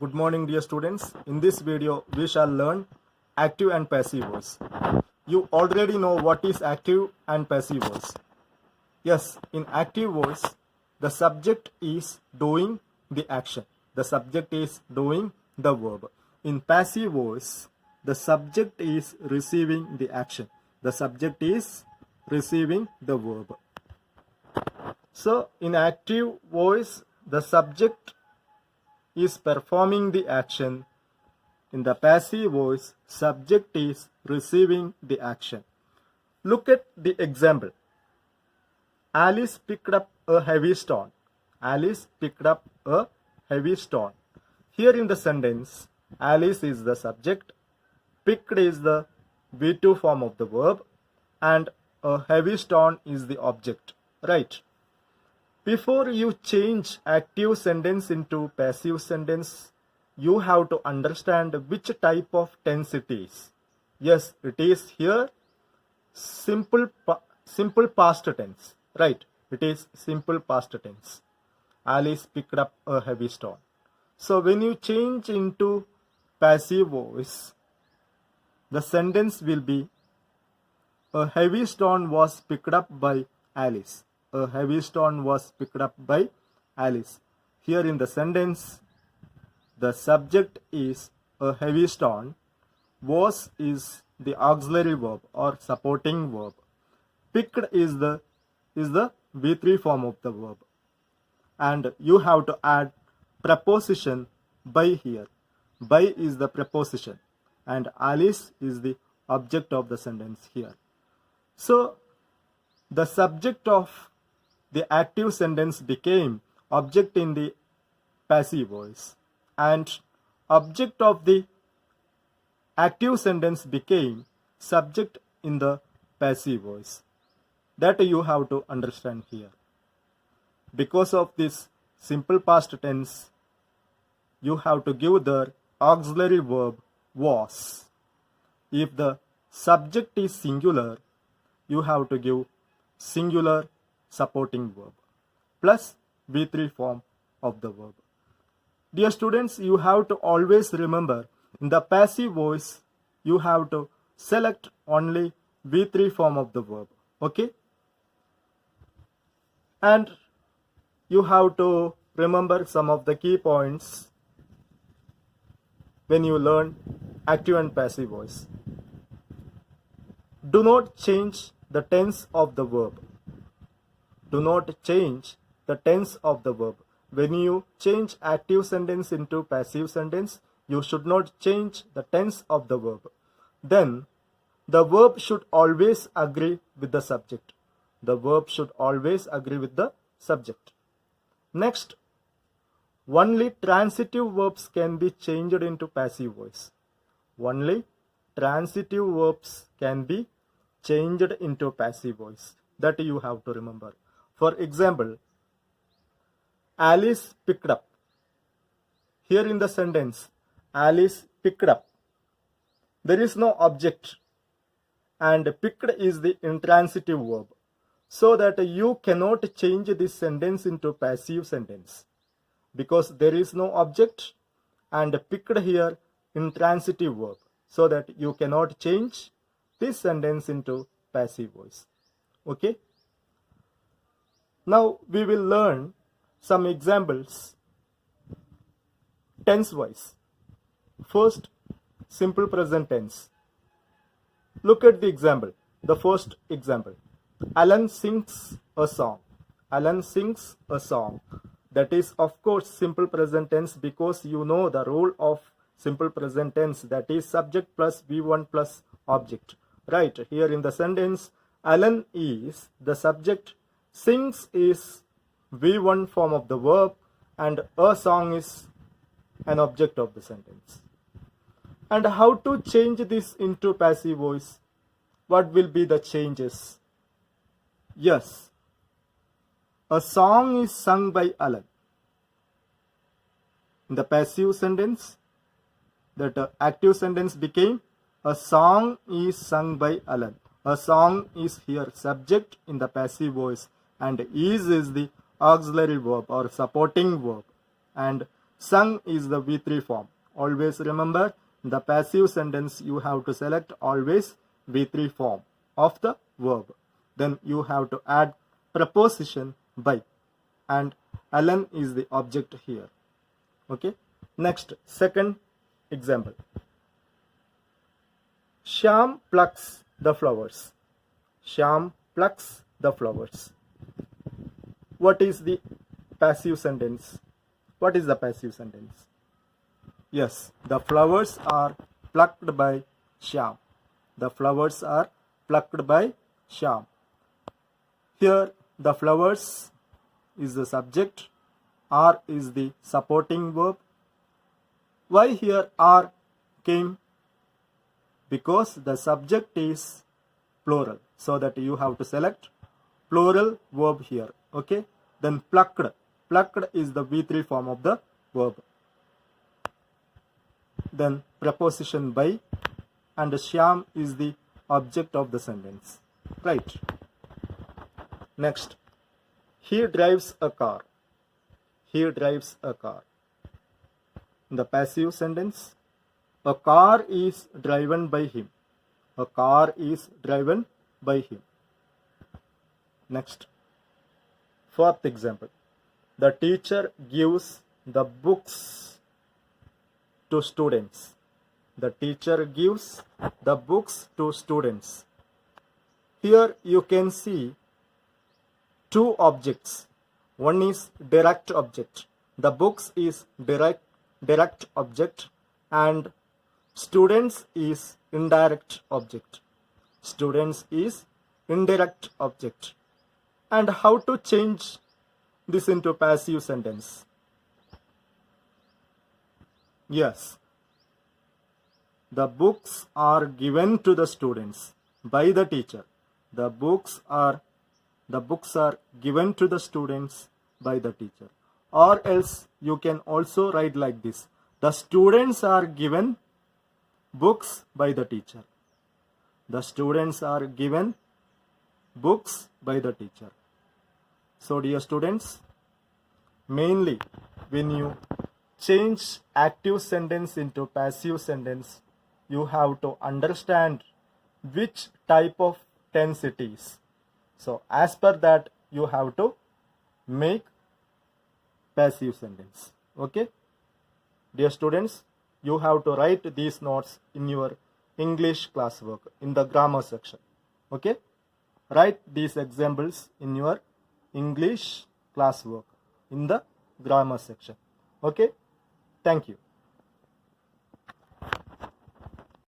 Good morning, dear students. In this video, we shall learn active and passive voice. You already know what is active and passive voice. Yes, in active voice, the subject is doing the action. The subject is doing the verb. In passive voice, the subject is receiving the action. The subject is receiving the verb. So, in active voice, the subject is performing the action. In the passive voice, subject is receiving the action. Look at the example. Alice picked up a heavy stone. Alice picked up a heavy stone. Here in the sentence, Alice is the subject, picked is the V2 form of the verb, and a heavy stone is the object. Right? Before you change active sentence into passive sentence, you have to understand which type of tense it is. Yes, it is here simple past tense. Right? It is simple past tense. Alice picked up a heavy stone. So when you change into passive voice, the sentence will be a heavy stone was picked up by Alice. A heavy stone was picked up by Alice. Here in the sentence, the subject is a heavy stone. Was is the auxiliary verb or supporting verb. Picked is the V3 form of the verb. And you have to add preposition by here. By is the preposition. And Alice is the object of the sentence here. So, the subject of the active sentence became object in the passive voice, and object of the active sentence became subject in the passive voice. That you have to understand here. Because of this simple past tense, you have to give the auxiliary verb was. If the subject is singular, you have to give singular supporting verb plus V3 form of the verb. Dear students, you have to always remember in the passive voice, you have to select only V3 form of the verb. Okay? And you have to remember some of the key points when you learn active and passive voice. Do not change the tense of the verb. Do not change the tense of the verb. When you change active sentence into passive sentence, you should not change the tense of the verb. Then, the verb should always agree with the subject. The verb should always agree with the subject. Next, only transitive verbs can be changed into passive voice. Only transitive verbs can be changed into passive voice. That you have to remember. For example, Alice picked up. Here in the sentence, Alice picked up. There is no object and picked is the intransitive verb. So that you cannot change this sentence into passive sentence. Because there is no object and picked here intransitive verb. So that you cannot change this sentence into passive voice. Okay? Now we will learn some examples tense wise. First, simple present tense. Look at the example. The first example. Alan sings a song. Alan sings a song. That is of course simple present tense because you know the rule of simple present tense, that is subject plus V1 plus object. Right, here in the sentence, Alan is the subject, sings is V1 form of the verb, and a song is an object of the sentence. And how to change this into passive voice? What will be the changes? Yes, a song is sung by Alan. In the passive sentence, that active sentence became a song is sung by Alan. A song is here subject in the passive voice and is the auxiliary verb or supporting verb, and Sung is the V3 form. Always remember, the passive sentence you have to select always V3 form of the verb. Then you have to add preposition by, and Alan is the object here. Okay. Next, second example. Shyam plucks the flowers. Shyam plucks the flowers. What is the passive sentence? What is the passive sentence? Yes, the flowers are plucked by Shyam. The flowers are plucked by Shyam. Here, the flowers is the subject, are is the supporting verb. Why here are came? Because the subject is plural, so that you have to select plural verb here. Okay. Then plucked. Plucked is the V3 form of the verb. Then preposition by, and Shyam is the object of the sentence. Right. Next, he drives a car. He drives a car. In the passive sentence, a car is driven by him. A car is driven by him. Next, fourth example. The teacher gives the books to students. The teacher gives the books to students. Here you can see two objects. One is direct object. The books is direct object, and students is indirect object. Students is indirect object. And how to change this into passive sentence? Yes, the books are given to the students by the teacher. The books are given to the students by the teacher. Or else you can also write like this: the students are given books by the teacher. The students are given books by the teacher. So dear students, mainly when you change active sentence into passive sentence, you have to understand which type of tense it is. So as per that, you have to make passive sentence. Okay. Dear students, you have to write these notes in your English classwork in the grammar section. Okay. Write these examples in your English classwork in the grammar section. Okay. Thank you.